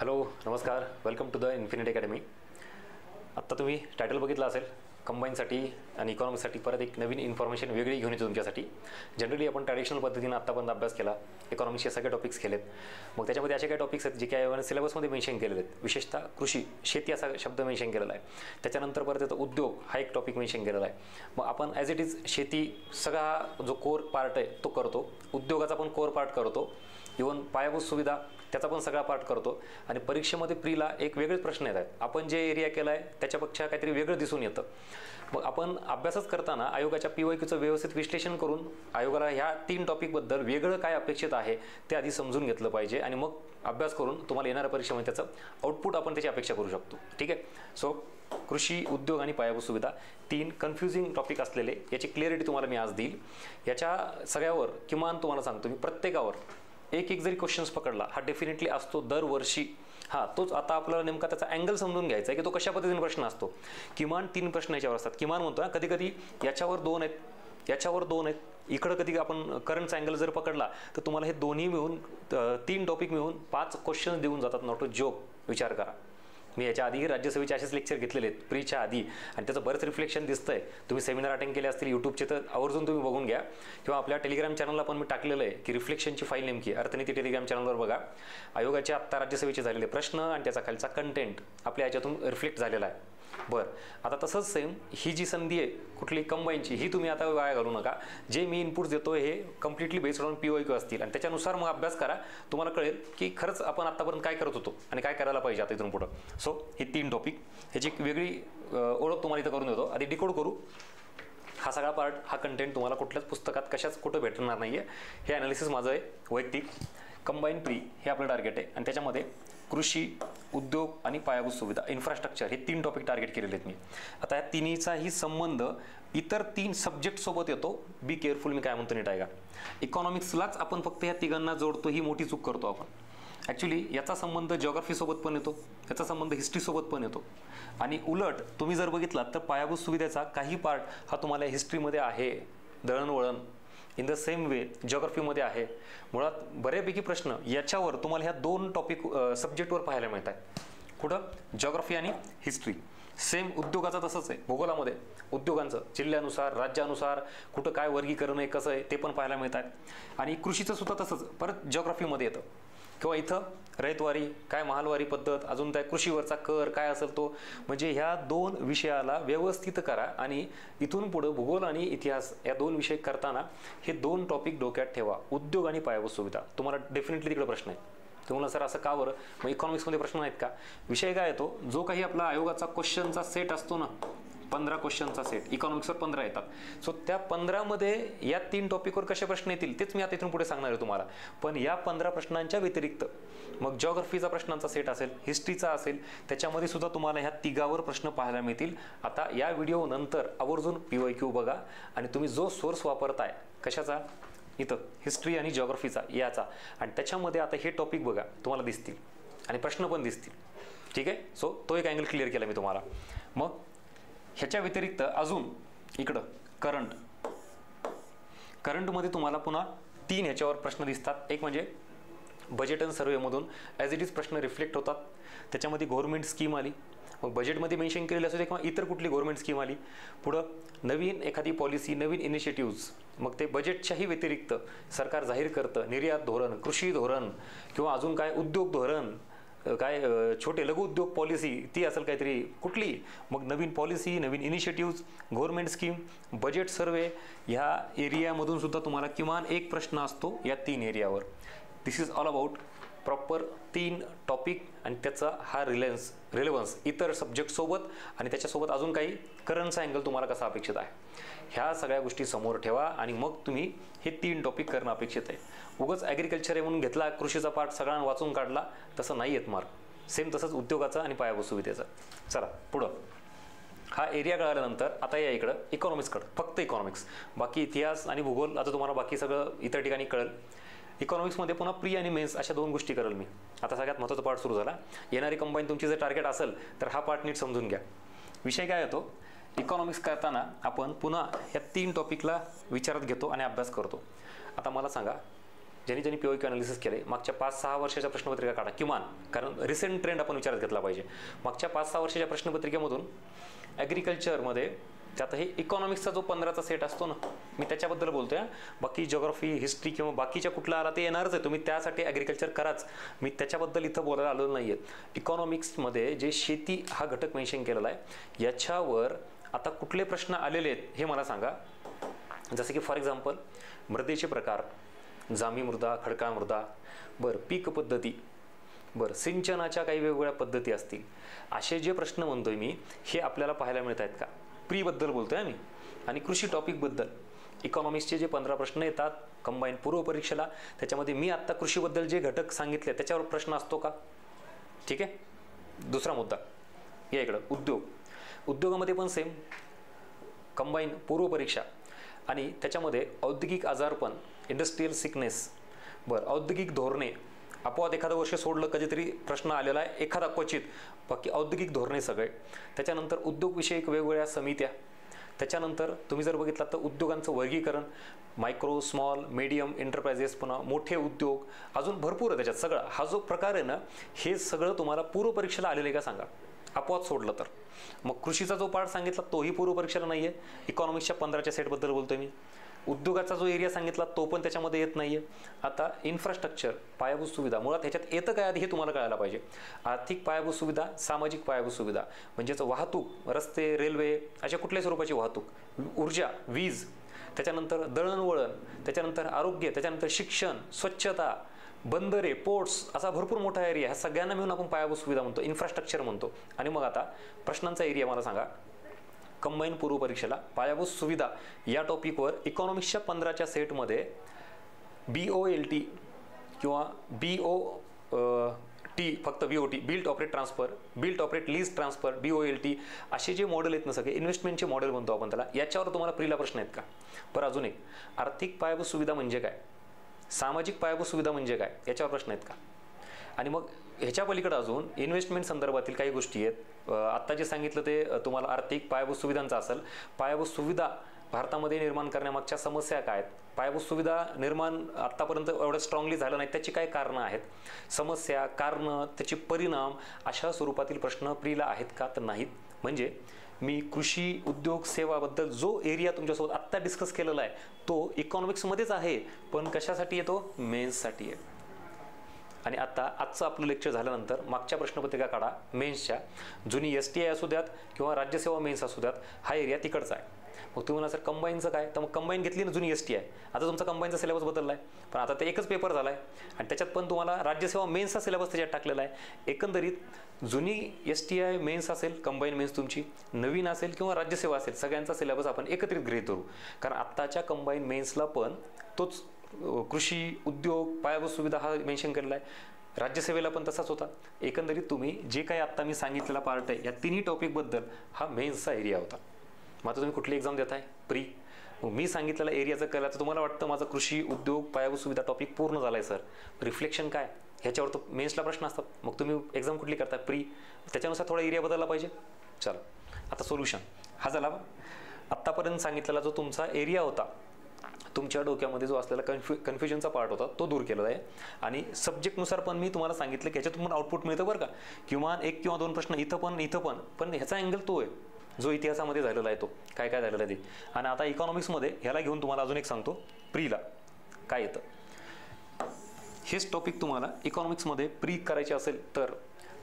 Hello नमस्कार, welcome to the Infinity Academy. आत्ता तुम्ही टायटल बघितलं असेल, कंबाईनसाठी आणि इकॉनॉमिक्ससाठी परत एक नवीन इन्फॉर्मेशन वेगळी घेऊन येतो तुमच्यासाठी. जनरली आपण ट्रॅडिशनल पद्धतीनं आत्तापर्यंत अभ्यास केला, इकॉनॉमिक्सचे सगळे टॉपिक्स केलेत. मग त्याच्यामध्ये असे काही टॉपिक्स आहेत जे काय सिलेबसमध्ये मेन्शन केलेले आहेत. विशेषतः कृषी, शेती असा शब्द मेन्शन केलेला आहे. त्याच्यानंतर परत येतो उद्योग, हा एक टॉपिक मेन्शन केलेला आहे. मग आपण ॲज इट इज शेती सगळा जो कोर पार्ट आहे तो करतो, उद्योगाचा पण कोर पार्ट करतो, इवन पायाभूत सुविधा त्याचा पण सगळा पार्ट करतो. आणि परीक्षेमध्ये प्रीला एक वेगळेच प्रश्न येत आहेत. आपण जे एरिया केला आहे त्याच्यापेक्षा काहीतरी वेगळं दिसून येतं. मग आपण अभ्यासच करताना आयोगाच्या PYQचं व्यवस्थित विश्लेषण करून आयोगाला ह्या 3 टॉपिकबद्दल वेगळं काय अपेक्षित आहे ते आधी समजून घेतलं पाहिजे. आणि मग अभ्यास करून तुम्हाला येणाऱ्या परीक्षेमध्ये त्याचं आउटपुट आपण त्याची अपेक्षा करू शकतो. ठीक आहे. सो कृषी, उद्योग आणि पायाभूत सुविधा 3 कन्फ्युजिंग टॉपिक असलेले, याची क्लिअरिटी तुम्हाला मी आज देईल. याच्या सगळ्यावर किमान तुम्हाला सांगतो मी, प्रत्येकावर एक जरी क्वेश्चन्स पकडला, हा डेफिनेटली असतो दरवर्षी. तोच आता आपल्याला नेमका त्याचा अँगल समजून घ्यायचा आहे की तो कशा पद्धतीने प्रश्न असतो. किमान 3 प्रश्न याच्यावर असतात. किमान म्हणतो ना, कधी कधी याच्यावर 2 आहेत, याच्यावर 2 आहेत, इकडं कधी आपण करंटचा अँगल जर पकडला तर तुम्हाला हे दोन्ही मिळून 3 टॉपिक मिळून 5 क्वेश्चन्स देऊन जातात. Not a joke. विचार करा. मी याच्या आधी राज्यसभेचे असेच लेक्चर घेतलेले आहेत प्रीच्या आधी, आणि त्याचं बरंच रिफ्लेक्शन दिसतंय. तुम्ही सेमिनार अटेंड केले असतील यूट्यूबचे तर आवर्जून तुम्ही बघून घ्या, किंवा आपल्या टेलिग्राम चॅनलला पण मी टाकलेलं आहे की रिफ्लेक्शनची फाईल नेमकी अर्थनीती टेलिग्राम चॅनलवर बघा. आयोगाचे आत्ता राज्यसभेचे झालेले प्रश्न आणि त्याचा खालचा कंटेंट आपल्या याच्यातून रिफ्लेक्ट झालेला आहे. बरं, आता तसंच सेम ही जी संधी आहे कुठली कंबाईनची, ही तुम्ही आता वाया घालू नका. जे मी इनपुट्स देतो हे कम्प्लिटली बेस्ड ऑन PYQ असतील, आणि त्याच्यानुसार मग अभ्यास करा. तुम्हाला कळेल की खरंच आपण आत्तापर्यंत काय करत होतो आणि काय करायला पाहिजे आता इथून पुढं. सो ही 3 टॉपिक, ह्याची एक वेगळी ओळख तुम्हाला इथं करून देतो. आधी डिकोड करू. हा सगळा पार्ट, हा कंटेंट तुम्हाला कुठल्याच पुस्तकात कशाच कुठं भेटणार नाही आहे. हे ॲनालिसिस माझं आहे वैयक्तिक. कंबाईन प्री हे आपलं टार्गेट आहे, आणि त्याच्यामध्ये कृषी, उद्योग आणि पायाभूत सुविधा, इन्फ्रास्ट्रक्चर, हे 3 टॉपिक टार्गेट केलेले आहेत मी. आता या तिन्हीचाही संबंध इतर 3 सब्जेक्टसोबत येतो. बी केअरफुल, मी काय म्हणतो नीट आहे का. इकॉनॉमिक्सलाच आपण फक्त ह्या तिघांना जोडतो, ही मोठी चूक करतो आपण. ॲक्च्युली याचा संबंध जिओग्राफीसोबत पण येतो, याचा संबंध हिस्ट्रीसोबत पण येतो. आणि उलट तुम्ही जर बघितलात तर पायाभूत सुविधेचा काही पार्ट हा तुम्हाला हिस्ट्रीमध्ये आहे, दळणवळण. इन द सेम वे जिओग्राफीमध्ये आहे. मुळात बऱ्यापैकी प्रश्न याच्यावर तुम्हाला ह्या 2 टॉपिक सब्जेक्टवर पाहायला मिळत आहेत. कुठं? जिओग्राफी आणि हिस्ट्री. सेम उद्योगाचं तसंच आहे. भूगोलामध्ये उद्योगांचं जिल्ह्यानुसार, राज्यानुसार कुठं काय वर्गीकरण आहे, कसं आहे ते पण पाहायला मिळत आहे. आणि कृषीचं सुद्धा तसंच परत जिओग्राफीमध्ये येतं. किंवा इथं रयतवारी काय, महालवारी पद्धत, अजून त्या कृषीवरचा कर काय असेल तो. म्हणजे ह्या 2 विषयाला व्यवस्थित करा. आणि इथून पुढं भूगोल आणि इतिहास या 2 विषय करताना हे 2 टॉपिक डोक्यात ठेवा. उद्योग आणि पायाभूत सुविधा. तुम्हाला डेफिनेटली तिकडे प्रश्न आहे. तुम्हाला सर असं का बरं, मग इकॉनॉमिक्समध्ये प्रश्न नाहीत का? विषय काय येतो, जो काही आपला आयोगाचा क्वेश्चनचा सेट असतो ना, 15 क्वेश्चनचा सेट, इकॉनॉमिक्सवर 15 येतात. सो त्या 15मध्ये या 3 टॉपिकवर कसे प्रश्न येतील तेच मी आता इथून पुढे सांगणार आहे तुम्हाला. पण या 15 प्रश्नांच्या व्यतिरिक्त मग जिओग्राफीचा प्रश्नांचा सेट असेल, हिस्ट्रीचा असेल, त्याच्यामध्ये सुद्धा तुम्हाला ह्या 3 प्रश्न पाहायला मिळतील. आता या व्हिडिओ नंतर आवर्जून PYQ बघा, आणि तुम्ही जो सोर्स वापरताय कशाचा, इथं हिस्ट्री आणि जिओग्राफीचा याचा, आणि त्याच्यामध्ये आता हे टॉपिक बघा, तुम्हाला दिसतील आणि प्रश्न पण दिसतील. ठीक आहे. सो तो एक अँगल क्लिअर केला मी तुम्हाला. मग ह्याच्या व्यतिरिक्त अजून इकडं करंटमध्ये तुम्हाला पुन्हा 3 ह्याच्यावर प्रश्न दिसतात. एक म्हणजे बजेट अँड सर्वेमधून ॲज इट इज प्रश्न रिफ्लेक्ट होतात. त्याच्यामध्ये गव्हर्नमेंट स्कीम आली, मग बजेटमध्ये मेन्शन केलेली असू दे किंवा इतर कुठली गव्हर्नमेंट स्कीम आली. पुढं नवीन एखादी पॉलिसी, नवीन इनिशिएटिव्ज, मग ते बजेटच्याही व्यतिरिक्त सरकार जाहीर करतं. निर्यात धोरण, कृषी धोरण, किंवा अजून काय उद्योग धोरण, काय छोटे लघु उद्योग पॉलिसी ती असेल काहीतरी कुठली. मग नवीन पॉलिसी, नवीन इनिशिएटिव्ज, गव्हर्नमेंट स्कीम, बजेट सर्वे, ह्या एरियामधून सुद्धा तुम्हाला किमान एक प्रश्न असतो या 3 एरियावर. This is all about proper 3 topic, आणि त्याचा हा रिलेव्हन्स इतर सब्जेक्टसोबत, आणि त्याच्यासोबत अजून काही करंटचा अँगल तुम्हाला कसा अपेक्षित आहे, ह्या सगळ्या गोष्टी समोर ठेवा. आणि मग तुम्ही हे 3 टॉपिक करणं अपेक्षित आहे. उगाच ॲग्रिकल्चर आहे म्हणून घेतला, कृषीचा पार्ट सगळ्यांना वाचून काढला, तसं नाही येत मार्क. सेम तसंच उद्योगाचा आणि पायाभूत सुविधेचा. चला पुढं. हा एरिया कळाल्यानंतर आता या इकडं इकॉनॉमिक्सकडं, फक्त इकॉनॉमिक्स. बाकी इतिहास आणि भूगोल आता तुम्हाला बाकी सगळं इतर ठिकाणी कळेल. इकॉनॉमिक्समध्ये पुन्हा प्री आणि मेन्स अशा 2 गोष्टी करेल मी. आता सगळ्यात महत्त्वाचा पार्ट सुरू झाला. येणारी कंबाईन तुमची जर टार्गेट असेल तर हा पार्ट नीट समजून घ्या. विषय काय येतो, इकॉनॉमिक्स करताना आपण पुन्हा या 3 टॉपिकला विचारात घेतो आणि अभ्यास करतो. आता मला सांगा, ज्यांनी ज्यांनी POQ अनालिसिस केले मागच्या 5-6 वर्षाच्या प्रश्नपत्रिका काढा किमान, कारण रिसेंट ट्रेंड आपण विचारात घेतला पाहिजे. मागच्या 5-6 वर्षाच्या प्रश्नपत्रिकेमधून ॲग्रिकल्चरमध्ये त्यातही इकॉनॉमिक्सचा जो 15चा सेट असतो ना, मी त्याच्याबद्दल बोलतोय. बाकी जिओग्राफी, हिस्ट्री किंवा बाकीच्या कुठला आला ते येणारच आहे, तुम्ही त्यासाठी ॲग्रिकल्चर कराच. मी त्याच्याबद्दल इथं बोलायला आलो नाही आहे. इकॉनॉमिक्समध्ये जे शेती हा घटक मेन्शन केलेला आहे, याच्यावर आता कुठले प्रश्न आलेले आहेत हे मला सांगा. जसं की फॉर एक्झाम्पल मृदेचे प्रकार, जांभी मृदा, खडकाळ मृदा, बरं पीक पद्धती, बरं सिंचनाच्या काही वेगवेगळ्या पद्धती असतील, असे जे प्रश्न म्हणतोय मी हे आपल्याला पाहायला मिळत आहेत का. प्रीबद्दल बोलतोय मी. आणि कृषी टॉपिकबद्दल इकॉनॉमिक्सचे जे 15 प्रश्न येतात कंबाईन पूर्व परीक्षेला, त्याच्यामध्ये मी आत्ता कृषीबद्दल जे घटक सांगितले त्याच्यावर प्रश्न असतो का. ठीक आहे. दुसरा मुद्दा या इकडं उद्योग. उद्योगामध्ये पण सेम कंबाईन पूर्व परीक्षा आणि त्याच्यामध्ये औद्योगिक आजारपण, इंडस्ट्रियल सिकनेस, बरं औद्योगिक धोरणे, अपवाद एखादं वर्ष सोडलं कधीतरी प्रश्न आलेला आहे, एखादा क्वचित, बाकी औद्योगिक धोरणे सगळे. त्याच्यानंतर उद्योगविषयक वेगवेगळ्या समित्या. त्याच्यानंतर तुम्ही जर बघितलं तर उद्योगांचं वर्गीकरण, मायक्रो, स्मॉल, मीडियम एंटरप्राइजेस, पुन्हा मोठे उद्योग, अजून भरपूर आहे त्याच्यात. सगळं हा जो प्रकार आहे ना, हे सगळं तुम्हाला पूर्व परीक्षेला आलेलं आहे का सांगा, अपवाद सोडलं तर. मग कृषीचा जो पार्ट सांगितला तोही पूर्व परीक्षेला नाही आहे. इकॉनॉमिक्सच्या 15च्या सेटबद्दल बोलतोय मी. उद्योगाचा जो एरिया सांगितला तो पण त्याच्यामध्ये येत नाही आहे. आता इन्फ्रास्ट्रक्चर, पायाभूत सुविधा, मुळात ह्याच्यात येतं काय आधी हे तुम्हाला कळायला पाहिजे. आर्थिक पायाभूत सुविधा, सामाजिक पायाभूत सुविधा म्हणजेच वाहतूक, रस्ते, रेल्वे, अशा कुठल्याही स्वरूपाची वाहतूक, ऊर्जा, वीज, त्याच्यानंतर दळणवळण, त्याच्यानंतर आरोग्य, त्याच्यानंतर शिक्षण, स्वच्छता, बंदरे, पोर्ट्स, असा भरपूर मोठा एरिया. ह्या सगळ्यांना मिळून आपण पायाभूत सुविधा म्हणतो, इन्फ्रास्ट्रक्चर म्हणतो. आणि मग आता प्रश्नांचा एरिया मला सांगा. कंबाईन पूर्व परीक्षेला पायाभूत सुविधा या टॉपिकवर इकॉनॉमिक्सच्या 15च्या सेटमध्ये BOLT किंवा BOT, फक्त BOT, built operate transfer, built operate lease transfer, BOLT, असे जे मॉडेल आहेत ना सगळे, इन्व्हेस्टमेंटचे मॉडेल म्हणतो आपण त्याला, याच्यावर तुम्हाला प्रीला प्रश्न आहेत का. बरं अजून एक, आर्थिक पायाभूत सुविधा म्हणजे काय, सामाजिक पायाभूत सुविधा म्हणजे काय, याच्यावर प्रश्न आहेत का. आणि मग ह्याच्या पलीकडे अजून इन्व्हेस्टमेंट संदर्भातील काही गोष्टी आहेत. आत्ता जे सांगितलं ते तुम्हाला आर्थिक पायाभूत सुविधांचं असेल. पायाभूत सुविधा भारतामध्ये निर्माण करण्यामागच्या समस्या काय आहेत, पायाभूत सुविधा निर्माण आत्तापर्यंत एवढं स्ट्रॉंगली झालं नाही, त्याची काय कारणं आहेत, समस्या, कारणं, त्याचे परिणाम, अशा स्वरूपातील प्रश्न प्रीला आहेत का, तर नाहीत. म्हणजे मी कृषी, उद्योग, सेवाबद्दल जो एरिया तुमच्यासोबत आत्ता डिस्कस केलेला आहे तो इकॉनॉमिक्समध्येच आहे, पण कशासाठी येतो, मेन्ससाठी आहे. आणि आता आजचं आपलं लेक्चर झाल्यानंतर मागच्या प्रश्नपत्रिका काढा मेन्सच्या, जुनी STI असू द्यात किंवा राज्यसेवा मेन्स असू द्यात, हा एरिया तिकडचा आहे. मग तुम्ही म्हणा सर कंबाईनचं काय, तर मग कंबाईन घेतली ना जुनी STI, आता तुमचा कंबाईनचा सिलेबस बदलला आहे, पण आता ते एकच पेपर झाला आहे आणि त्याच्यात पण तुम्हाला राज्यसेवा मेन्सचा सिलेबस त्याच्यात टाकलेला आहे. एकंदरीत जुनी STI मेन्स असेल, कंबाईन मेन्स तुमची नवीन असेल किंवा राज्यसेवा असेल, सगळ्यांचा सिलेबस आपण एकत्रित गृहीत धरू. कारण आत्ताच्या कंबाईन मेन्सला पण तोच कृषी, उद्योग, पायाभूत सुविधा हा मेन्शन केलेला आहे, राज्यसेवेला पण तसाच होता. एकंदरीत तुम्ही जे काही आत्ता मी सांगितलेला पार्ट आहे या तिन्ही टॉपिकबद्दल हा मेन्सचा एरिया होता. मग आता तुम्ही कुठली एक्झाम देताय, प्री. मी सांगितलेला एरिया जर केला तर तुम्हाला वाटतं माझा कृषी, उद्योग, पायाभूत सुविधा टॉपिक पूर्ण झाला आहे सर, रिफ्लेक्शन काय, ह्याच्यावर तर मेन्सला प्रश्न असतात. मग तुम्ही एक्झाम कुठली करताय, प्री, त्याच्यानुसार थोडा एरिया बदलला पाहिजे. चला आता सोल्युशन हा झाला. आत्तापर्यंत सांगितलेला जो तुमचा एरिया होता, तुमच्या डोक्यामध्ये जो असलेला कन्फ्युजनचा पार्ट होता तो दूर केला आहे. आणि सब्जेक्टनुसार पण मी तुम्हाला सांगितलं की ह्याच्यातून मला आउटपुट मिळतं बरं का, किंवा 1 किंवा 2 प्रश्न इथं पण ह्याचा अँगल तो आहे जो इतिहासामध्ये झालेला आहे, तो काय काय झालेला आहे ते. आणि आता इकॉनॉमिक्समध्ये ह्याला घेऊन तुम्हाला अजून एक सांगतो, प्रीला काय येतं. हेच टॉपिक तुम्हाला इकॉनॉमिक्समध्ये प्री करायचे असेल तर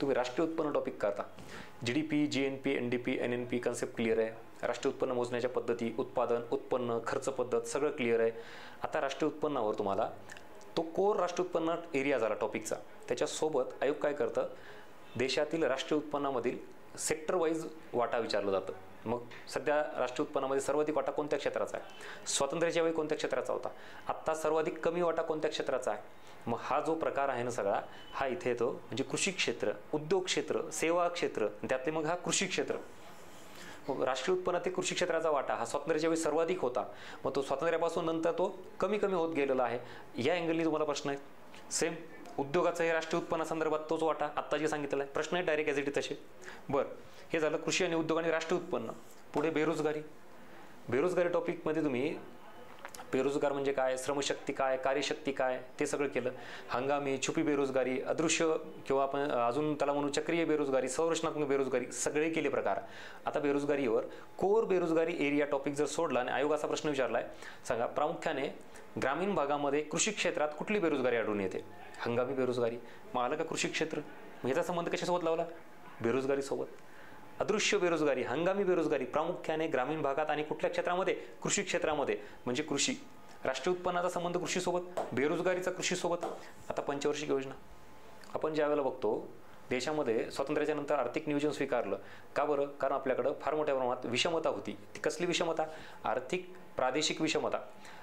तुम्ही राष्ट्रीय उत्पन्न टॉपिक करता. GDP, GNP, NDP, NNP concept clear आहे. राष्ट्रीय उत्पन्न मोजण्याच्या पद्धती, उत्पादन, उत्पन्न, खर्च पद्धत सगळं क्लिअर आहे. आता राष्ट्रीय उत्पन्नावर तुम्हाला तो कोर राष्ट्रीय उत्पन्न एरिया झाला टॉपिकचा. त्याच्यासोबत आयोग काय करतं, देशातील राष्ट्रीय उत्पन्नामधील सेक्टर वाईज वाटा विचारलं जातं. मग सध्या राष्ट्रीय उत्पन्नामध्ये सर्वाधिक वाटा कोणत्या क्षेत्राचा आहे, स्वातंत्र्याच्या वेळी कोणत्या क्षेत्राचा होता, आत्ता सर्वाधिक कमी वाटा कोणत्या क्षेत्राचा आहे. मग हा जो प्रकार आहे ना सगळा, हा इथे येतो. म्हणजे कृषी क्षेत्र, उद्योग क्षेत्र, सेवा क्षेत्र, त्यातले मग हा कृषी क्षेत्र. मग राष्ट्रीय उत्पन्नात कृषी क्षेत्राचा वाटा हा स्वातंत्र्याच्या वेळी सर्वाधिक होता, मग तो स्वातंत्र्यापासून नंतर तो कमी कमी होत गेलेला आहे. या अँगलनी तुम्हाला प्रश्न आहे. सेम उद्योगाचा हे राष्ट्रीय उत्पन्नासंदर्भात तोच वाटा आत्ता जे सांगितलेला आहे, प्रश्न आहे डायरेक्ट ॲज इट तसे. बरं, हे झालं कृषी आणि उद्योग आणि राष्ट्रीय उत्पन्न. पुढे बेरोजगारी. बेरोजगारी टॉपिकमध्ये तुम्ही बेरोजगार म्हणजे काय, श्रमशक्ती काय, कार्यशक्ती काय, ते सगळं केलं. हंगामी, छुपी बेरोजगारी, अदृश्य किंवा आपण अजून त्याला म्हणू चक्रीय बेरोजगारी, संरचनात्मक बेरोजगारी, सगळे केले प्रकार. आता बेरोजगारीवर कोर बेरोजगारी एरिया टॉपिक जर सोडला आणि आयोग असा प्रश्न विचारलाय, सांगा प्रामुख्याने ग्रामीण भागामध्ये कृषी क्षेत्रात कुठली बेरोजगारी आढळून येते? हंगामी बेरोजगारी. मग आलं का कृषी क्षेत्र? मग याचा संबंध कशासोबत लावला? बेरोजगारीसोबत. अदृश्य बेरोजगारी, हंगामी बेरोजगारी प्रामुख्याने ग्रामीण भागात आणि कुठल्या क्षेत्रामध्ये? कृषी क्षेत्रामध्ये, म्हणजे कृषी. राष्ट्रीय उत्पन्नाचा संबंध कृषीसोबत, बेरोजगारीचा कृषीसोबत. आता पंचवार्षिक योजना आपण ज्या वेळेला बघतो, देशामध्ये स्वातंत्र्याच्या नंतर आर्थिक नियोजन स्वीकारलं. का बरं? कारण आपल्याकडं फार मोठ्या प्रमाणात विषमता होती. ती कसली विषमता? आर्थिक प्रादेशिक विषमता.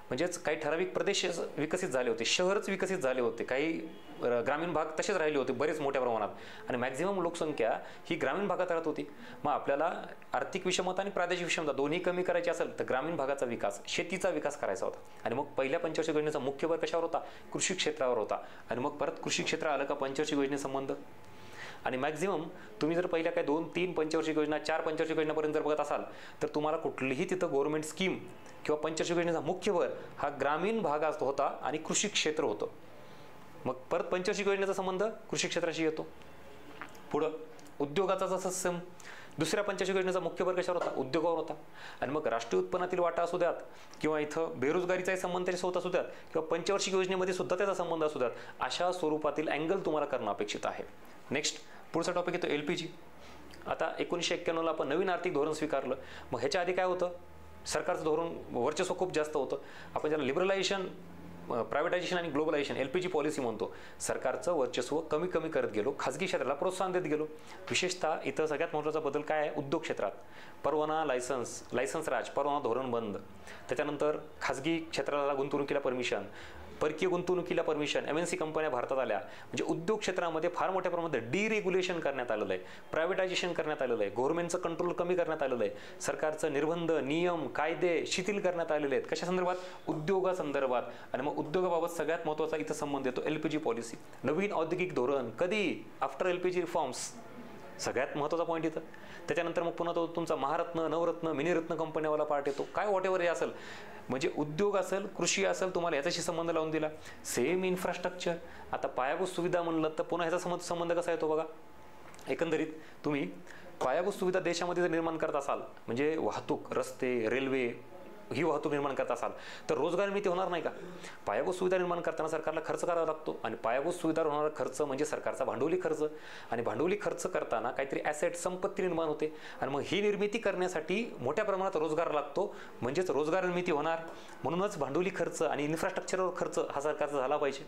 म्हणजेच काही ठराविक प्रदेश विकसित झाले होते, शहरच विकसित झाले होते, काही ग्रामीण भाग तसेच राहिले होते बरेच मोठ्या प्रमाणात, आणि मॅक्झिमम लोकसंख्या ही ग्रामीण भागात राहत होती. मग आपल्याला आर्थिक विषमता आणि प्रादेशिक विषमता दोन्ही कमी करायची असेल तर ग्रामीण भागाचा विकास, शेतीचा विकास करायचा होता. आणि मग पहिल्या पंचवार्षिक योजनेचा मुख्य भर कशावर होता? कृषी क्षेत्रावर होता. आणि मग परत कृषी क्षेत्र आलं का पंचवार्षिक योजनेसंबंध. आणि मॅक्झिमम तुम्ही जर पहिल्या काय 2-3 पंचवार्षिक योजना, 4 पंचवार्षिक योजनापर्यंत जर बघत असाल तर तुम्हाला कुठलीही तिथं गव्हर्नमेंट स्कीम किंवा पंचवार्षिक योजनेचा मुख्य भर हा ग्रामीण भागात होता आणि कृषी क्षेत्र होतं. मग परत पंचवार्षिक योजनेचा संबंध कृषी क्षेत्राशी येतो. पुढं उद्योगाचा जसं दुसऱ्या पंचवार्षिक योजनेचा मुख्य भर कशावर होता? उद्योगावर होता. आणि मग राष्ट्रीय उत्पन्नातील वाटा असू द्यात किंवा इथं बेरोजगारीचाही संबंध त्याच्यासोबत असू द्यात किंवा पंचवार्षिक योजनेमध्ये सुद्धा त्याचा संबंध असू द्यात, अशा स्वरूपातील अँगल तुम्हाला करणं अपेक्षित आहे. नेक्स्ट पुढचा टॉपिक येतो LPG. आता 1991ला आपण नवीन आर्थिक धोरण स्वीकारलं. मग ह्याच्या आधी काय होतं? सरकारचं धोरण वर्चस्व खूप जास्त होतं. आपण ज्याला लिबरलायझेशन, प्रायव्हेटायझेशन आणि ग्लोबलायझेशन LPG पॉलिसी म्हणतो. सरकारचं वर्चस्व कमी कमी करत गेलो, खाजगी क्षेत्राला प्रोत्साहन देत गेलो. विशेषतः इथं सगळ्यात महत्त्वाचा बदल काय आहे? उद्योग क्षेत्रात परवाना, लायसन्स राज, परवाना धोरण बंद. त्याच्यानंतर खाजगी क्षेत्राला गुंतवणुकीला परमिशन, परकीय गुंतवणुकीला परमिशन, MNC कंपन्या भारतात आल्या. म्हणजे उद्योग क्षेत्रामध्ये फार मोठ्या प्रमाणात डिरेग्युलेशन करण्यात आलेलं आहे, प्रायव्हेटायझेशन करण्यात आलेलं आहे, गव्हर्नमेंटचं कंट्रोल कमी करण्यात आलेलं आहे, सरकारचं निर्बंध, नियम, कायदे शिथिल करण्यात आलेले आहेत. कशा संदर्भात? उद्योगासंदर्भात. आणि मग उद्योगाबाबत सगळ्यात महत्त्वाचा इथं संबंध येतो LPG पॉलिसी. नवीन औद्योगिक धोरण कधी? After LPG reforms. सगळ्यात महत्त्वाचा पॉईंट इथं. त्याच्यानंतर मग पुन्हा तो तुमचा महारत्न, नवरत्न, मिनीरत्न कंपन्यावाला पार्ट येतो. काय वॉटेवर हे असेल, म्हणजे उद्योग असेल, कृषी असेल, तुम्हाला याच्याशी संबंध लावून दिला. Same infrastructure. आता पायाभूत सुविधा म्हणलं तर पुन्हा ह्याचा संबंध कसा येतो बघा. एकंदरीत तुम्ही पायाभूत सुविधा देशामध्ये जर निर्माण करत असाल, म्हणजे वाहतूक, रस्ते, रेल्वे ही वाहतूक निर्माण करत असाल तर रोजगार निर्मिती होणार नाही का? पायाभूत सुविधा निर्माण करताना सरकारला खर्च करावा लागतो, आणि पायाभूत सुविधावर होणारा खर्च म्हणजे सरकारचा भांडवली खर्च. आणि भांडवली खर्च करताना काहीतरी ॲसेट, संपत्ती निर्माण होते, आणि मग ही निर्मिती करण्यासाठी मोठ्या प्रमाणात रोजगार लागतो, म्हणजेच रोजगार निर्मिती होणार. म्हणूनच भांडवली खर्च आणि इन्फ्रास्ट्रक्चरवर खर्च हा सरकारचा झाला पाहिजे.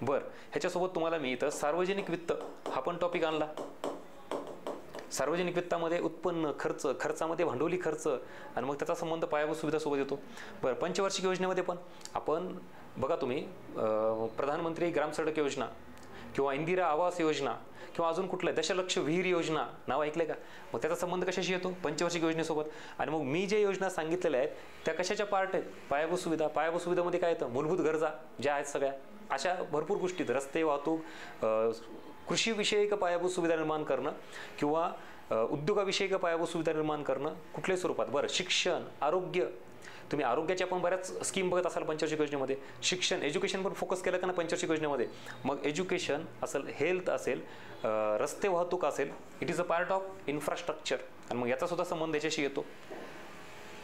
बरं, ह्याच्यासोबत तुम्हाला मी इथं सार्वजनिक वित्त हा पण टॉपिक आणला. सार्वजनिक वित्तामध्ये उत्पन्न, खर्चामध्ये भांडवली खर्च, आणि मग त्याचा संबंध पायाभूत सुविधासोबत येतो. बरं, पंचवार्षिक योजनेमध्ये पण आपण बघा तुम्ही प्रधानमंत्री ग्राम सडक योजना किंवा इंदिरा आवास योजना किंवा अजून कुठलं दशलक्ष विहीर योजना नाव ऐकलंय का? मग त्याचा संबंध कशाशी येतो? पंचवार्षिक योजनेसोबत. आणि मग मी जे योजना सांगितलेल्या आहेत त्या कशाच्या पार्ट आहेत? पायाभूत सुविधा. पायाभूत सुविधामध्ये काय येतं? मूलभूत गरजा ज्या आहेत सगळ्या, अशा भरपूर गोष्टी, रस्ते, वाहतूक, कृषीविषयक पायाभूत सुविधा निर्माण करणं किंवा उद्योगाविषयक पायाभूत सुविधा निर्माण करणं कुठल्याही स्वरूपात. बरं, शिक्षण, आरोग्य. तुम्ही आरोग्याच्या पण बऱ्याच स्कीम बघत असाल पंचवार्षिक योजनेमध्ये. शिक्षण, एज्युकेशन पण फोकस केलं का ना पंचवार्षिक योजनेमध्ये. मग एज्युकेशन असेल, हेल्थ असेल, रस्ते वाहतूक असेल, it is a part of infrastructure, आणि मग याचा सुद्धा संबंध याच्याशी येतो.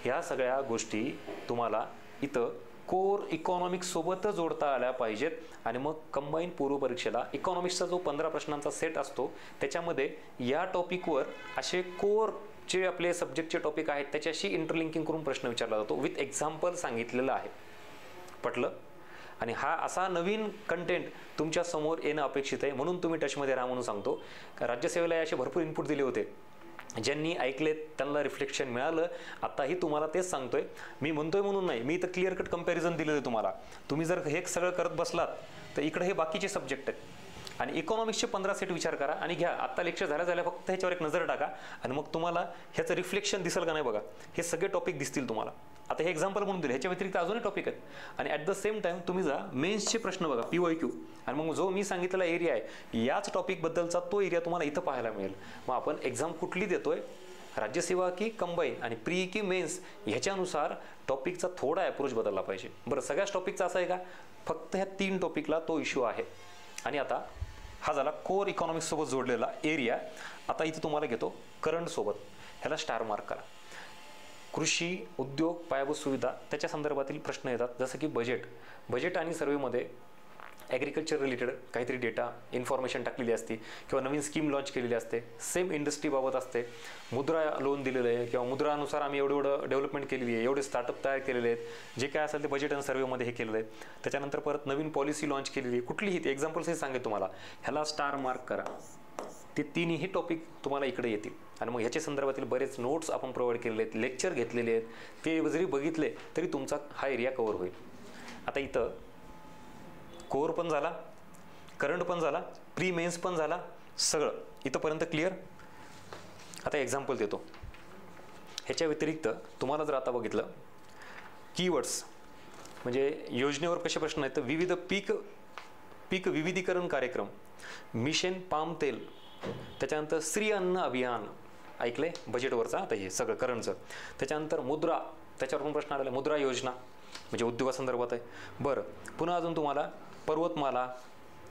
ह्या सगळ्या गोष्टी तुम्हाला इथं कोर इकॉनॉमिक्स सोबत जोडता आल्या पाहिजेत. आणि मग कंबाईन पूर्व परीक्षेला इकॉनॉमिक्सचा जो 15 प्रश्नांचा सेट असतो त्याच्यामध्ये या टॉपिकवर असे कोर जे आपले सब्जेक्टचे टॉपिक आहेत त्याच्याशी इंटरलिंकिंग करून प्रश्न विचारला जातो, विथ एक्झाम्पल सांगितलेलं आहे. पटलं? आणि हा असा नवीन कंटेंट तुमच्या समोर येणं अपेक्षित आहे, म्हणून तुम्ही टचमध्ये राहा म्हणून सांगतो. राज्यसेवेला असे भरपूर इनपुट दिले होते, ज्यांनी ऐकलेत त्यांना रिफ्लेक्शन मिळालं. आताही तुम्हाला तेच सांगतोय, मी म्हणतोय म्हणून नाही, मी इथं क्लिअर कट कंपॅरिझन दिलेलं आहे तुम्हाला. तुम्ही जर हे सगळं करत बसलात तर इकडे हे बाकीचे सब्जेक्ट आहेत. आणि इकॉनॉमिक्सचे 15 सेट विचार करा आणि घ्या. आत्ता लेक्चर झाल्या फक्त ह्याच्यावर एक नजर टाका आणि मग तुम्हाला ह्याचं रिफ्लेक्शन दिसेल का नाही बघा. हे सगळे टॉपिक दिसतील तुम्हाला. आता हे एक्झाम्पल म्हणून दिले, ह्याच्या व्यतिरिक्त अजूनही टॉपिक आहेत. आणि ॲट द सेम टाइम तुम्ही जा मेन्सचे प्रश्न बघा, PYQ, आणि मग जो मी सांगितलेला एरिया आहे याच टॉपिकबद्दलचा तो एरिया तुम्हाला इथं पाहायला मिळेल. मग आपण एक्झाम कुठली देतोय राज्यसेवा की कंबाईन आणि प्री की मेन्स ह्याच्यानुसार टॉपिकचा थोडा अप्रोच बदलला पाहिजे. बरं, सगळ्याच टॉपिकचा असं आहे का? फक्त ह्या 3 टॉपिकला तो इश्यू आहे. आणि आता हा झाला कोर इकॉनॉमिक्स सोबत जोडलेला एरिया. आता इथे तुम्हाला घेतो करंट सोबत, ह्याला स्टार मार्क करा. कृषी, उद्योग, पायाभूत सुविधा त्याच्या संदर्भातील प्रश्न येतात, जसं की बजेट आणि सर्वेमध्ये ॲग्रिकल्चर रिलेटेड काहीतरी डेटा इन्फॉर्मेशन टाकलेली असते किंवा नवीन स्कीम लॉन्च केलेली असते, सेम इंडस्ट्रीबाबत असते, मुद्रा लोन दिलेलं आहे किंवा मुद्रानुसार आम्ही एवढं डेव्हलपमेंट केलेली आहे, एवढे स्टार्टअप तयार केलेले आहेत, जे काय असेल ते बजेट आणि सर्वेमध्ये हे केलेलं आहे. त्याच्यानंतर परत नवीन पॉलिसी लॉन्च केलेली आहे, कुठलीही ते एक्झाम्पल्सही सांगेल तुम्हाला, ह्याला स्टार मार्क करा. ते तिन्ही टॉपिक तुम्हाला इकडे येतील. आणि मग ह्याच्या संदर्भातील बरेच नोट्स आपण प्रोव्हाइड केलेले आहेत, लेक्चर घेतलेले आहेत, ते जरी बघितले तरी तुमचा हा एरिया कव्हर होईल. आता इथं कोर पण झाला, करंट पण झाला, प्री मेन्स पण झाला, सगळं इथंपर्यंत क्लिअर. आता एक्झाम्पल देतो. ह्याच्या व्यतिरिक्त तुम्हाला जर आता बघितलं कीवर्ड्स म्हणजे योजनेवर कसे प्रश्न आहेत, तर विविध पीक विविधीकरण कार्यक्रम, मिशन पाम तेल, त्याच्यानंतर श्री अन्न अभियान ऐकले बजेटवरचा, आता हे सगळं करंटचं. त्याच्यानंतर मुद्रा, त्याच्यावर पण प्रश्न आलेला, मुद्रा योजना म्हणजे उद्योगासंदर्भात आहे. बरं, पुन्हा अजून तुम्हाला पर्वतमाला,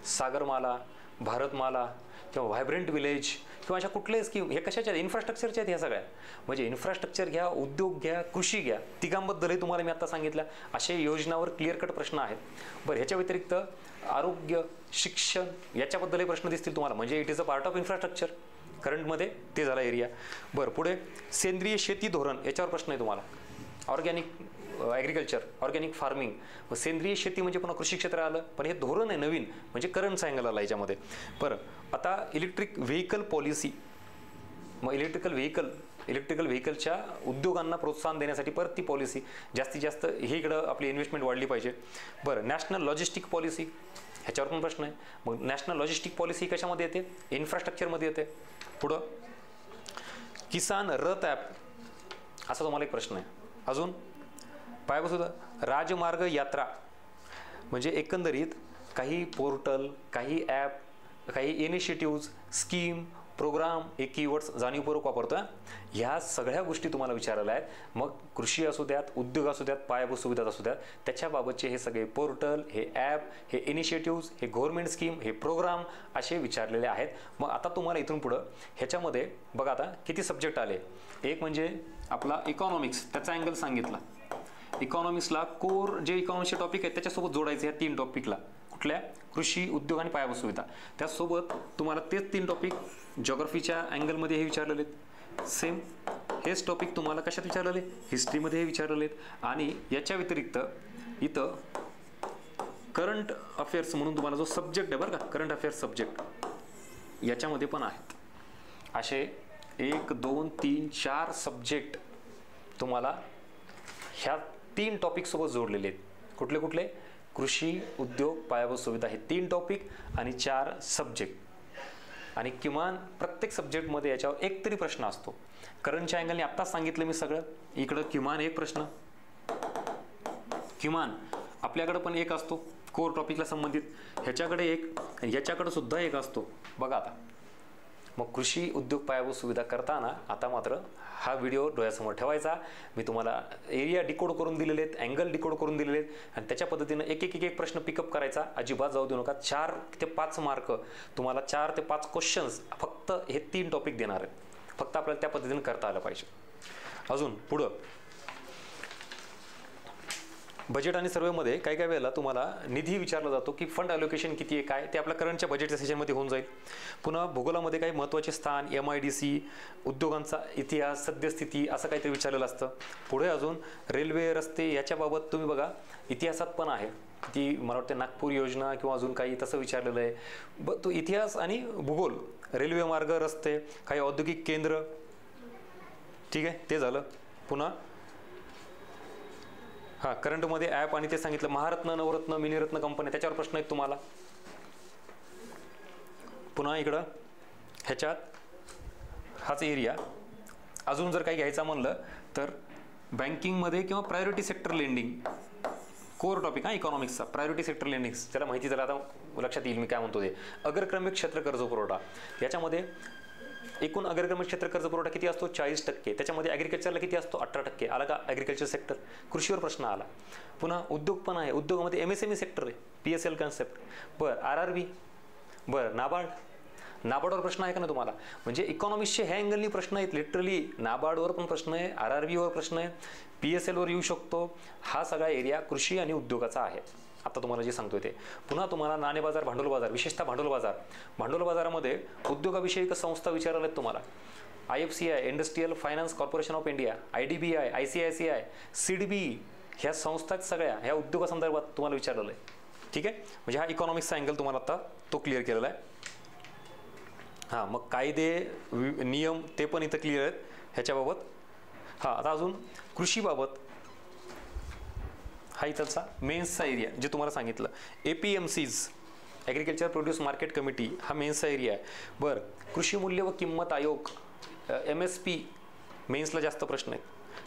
सागरमाला, भारतमाला किंवा व्हायब्रंट विलेज किंवा अशा कुठल्याही स्कीम, हे कशाच्या इन्फ्रास्ट्रक्चरच्या आहेत ह्या सगळ्या. म्हणजे इन्फ्रास्ट्रक्चर घ्या, उद्योग घ्या, कृषी घ्या, तिघांबद्दलही तुम्हाला मी आता सांगितलं असे योजनावर क्लिअर कट प्रश्न आहेत. बरं, ह्याच्या व्यतिरिक्त आरोग्य, शिक्षण याच्याबद्दलही प्रश्न दिसतील तुम्हाला, म्हणजे it is a part of infrastructure करंटमध्ये, ते झाला एरिया. बरं, पुढे सेंद्रिय शेती धोरण याच्यावर प्रश्न आहे तुम्हाला. ऑर्गॅनिक ॲग्रिकल्चर, ऑर्गॅनिक फार्मिंग, व सेंद्रिय शेती म्हणजे पुन्हा कृषी क्षेत्र आलं, पण हे धोरण आहे नवीन, म्हणजे करंटचा अँगल आला याच्यामध्ये. बरं, आता इलेक्ट्रिक व्हेकल पॉलिसी, मग इलेक्ट्रिकल व्हेकलच्या उद्योगांना प्रोत्साहन देण्यासाठी परत ती पॉलिसी जास्तीत जास्त हे इकडं आपली इन्व्हेस्टमेंट वाढली पाहिजे. बरं, नॅशनल लॉजिस्टिक पॉलिसी ह्याच्यावर पण प्रश्न आहे. मग नॅशनल लॉजिस्टिक पॉलिसी कशामध्ये येते? इन्फ्रास्ट्रक्चरमध्ये येते. पुढं किसान रथ ॲप असा तुम्हाला एक प्रश्न आहे. अजून पायाभूत राजमार्ग यात्रा, म्हणजे एकंदरीत काही पोर्टल, काही ॲप, काही इनिशिएटिव्ज, स्कीम, प्रोग्राम, हे कीवर्ड्स जाणीवपूर्वक वापरतो. ह्या सगळ्या गोष्टी तुम्हाला विचारायला आहेत. मग कृषी असू द्यात, उद्योग असू द्यात, पायाभूत सुविधा असू द्यात, त्याच्याबाबतचे हे सगळे पोर्टल, हे ॲप, हे इनिशिएटिव्ज, हे गव्हर्नमेंट स्कीम, हे प्रोग्राम असे विचारलेले आहेत. मग आता तुम्हाला इथून पुढं ह्याच्यामध्ये बघा आता किती सब्जेक्ट आले. एक म्हणजे आपला इकॉनॉमिक्स, त्याचा अँगल सांगितला. इकॉनॉमिक्सला कोर जे इकॉनॉमिक्सचे टॉपिक आहेत त्याच्यासोबत जोडायचे ह्या 3 टॉपिकला. कुठल्या? कृषी, उद्योग आणि पायाभूत सुविधा. त्यासोबत तुम्हाला तेच 3 टॉपिक जॉग्राफीच्या अँगलमध्ये हे विचारलेले आहेत. सेम हेच टॉपिक तुम्हाला कशात विचारलेले? हिस्ट्रीमध्ये हे विचारलेले आहेत. आणि याच्या व्यतिरिक्त इथं करंट अफेअर्स म्हणून तुम्हाला जो सब्जेक्ट आहे बरं का, करंट अफेअर्स सब्जेक्ट याच्यामध्ये पण आहेत. असे 1, 2, 3, 4 सब्जेक्ट तुम्हाला ह्या 3 टॉपिकसोबत जोडलेले आहेत. कुठले कुठले? कृषी, उद्योग, पायाभूत सुविधा, हे 3 टॉपिक आणि 4 सब्जेक्ट. आणि किमान प्रत्येक सब्जेक्टमध्ये याच्यावर एक तरी प्रश्न असतो. करंटच्या अँगलने आत्ताच सांगितलं मी सगळं. इकडं किमान एक प्रश्न, किमान आपल्याकडं पण एक असतो कोर टॉपिकला संबंधित, ह्याच्याकडे एक, ह्याच्याकडे सुद्धा एक असतो. बघा आता मग कृषी, उद्योग, पायाभूत सुविधा करताना आता मात्र हा व्हिडिओ डोळ्यासमोर ठेवायचा. मी तुम्हाला एरिया डिकोड करून दिलेले आहेत, अँगल डिकोड करून दिलेले आहेत, आणि त्याच्या पद्धतीनं एक प्रश्न पिकअप करायचा. अजिबात जाऊ देऊ नका. 4 ते 5 मार्क तुम्हाला, 4 ते 5 क्वेश्चन्स फक्त हे 3 टॉपिक देणार आहेत. फक्त आपल्याला त्या पद्धतीनं करता आलं पाहिजे. अजून पुढं बजेट आणि सर्वेमध्ये काही वेळेला तुम्हाला निधी विचारला जातो की फंड अलोकेशन किती आहे, काय ते आपल्या करंटच्या बजेटच्या सेशनमध्ये होऊन जाईल. पुन्हा भूगोलामध्ये काही महत्त्वाचे स्थान, MIDC, उद्योगांचा इतिहास, सद्यस्थिती असं काहीतरी विचारलेलं असतं. पुढे अजून रेल्वे, रस्ते याच्याबाबत तुम्ही बघा इतिहासात पण आहे. ती मला वाटते नागपूर योजना किंवा अजून काही तसं विचारलेलं आहे. तो इतिहास आणि भूगोल, रेल्वे मार्ग, रस्ते, काही औद्योगिक केंद्र, ठीक आहे ते झालं. पुन्हा हां करंटमध्ये ॲप आणि ते सांगितलं. महारत्न, नवरत्न, मिनिरत्न कंपनी त्याच्यावर प्रश्न आहेत तुम्हाला. पुन्हा इकडं ह्याच्यात हाच एरिया. अजून जर काही घ्यायचा म्हणलं तर बँकिंगमध्ये किंवा priority sector lending, core topic हा इकॉनॉमिक्सचा. प्रायोरिटी सेक्टर लेंडिंग त्याला माहिती झालं, आता लक्षात येईल मी काय म्हणतो ते. अग्रक्रमिक क्षेत्र कर्ज पुरवठा, याच्यामध्ये एकूण अग्रगण्य क्षेत्र कर्ज पुरवठा किती असतो 40%. त्याच्यामध्ये ॲग्रिकल्चरला किती असतो 18%. आला का ॲग्रिकल्चर सेक्टर. कृषीवर प्रश्न आला. पुन्हा उद्योग पण आहे, उद्योगामध्ये MSME सेक्टर आहे, PSL कन्सेप्ट. बरं RRB, बरं नाबार्डवर प्रश्न आहे का ना तुम्हाला. म्हणजे इकॉनॉमिक्सचे ह्या अँगलनी प्रश्न आहेत लिटरली. नाबार्डवर पण प्रश्न आहे, RRBवर प्रश्न आहे, PSLवर येऊ शकतो. हा सगळा एरिया कृषी आणि उद्योगाचा आहे. आता तुम्हाला जे सांगतोय ते. पुन्हा तुम्हाला नाणे बाजार, भांडवल बाजार, विशेषतः भांडवल बाजारामध्ये उद्योगाविषयी संस्था विचारल्या आहेत तुम्हाला. IFCI, industrial finance corporation of India, IDBI, ICICI, CDB, ह्या संस्था सगळ्या ह्या उद्योगासंदर्भात तुम्हाला विचारलेलं आहे. ठीक आहे. म्हणजे हा इकॉनॉमिक्सचा अँगल तुम्हाला आता तो क्लिअर केलेला आहे. हां, मग कायदे नियम ते पण इथं क्लिअर आहेत ह्याच्याबाबत. हां, आता अजून कृषीबाबत हा इथलचा मेन्सचा एरिया जे तुम्हाला सांगितलं. APMCs, agriculture produce market committee, हा मेन्सचा एरिया आहे. बरं, कृषी मूल्य व किंमत आयोग, MSP, मेन्सला जास्त प्रश्न आहेत.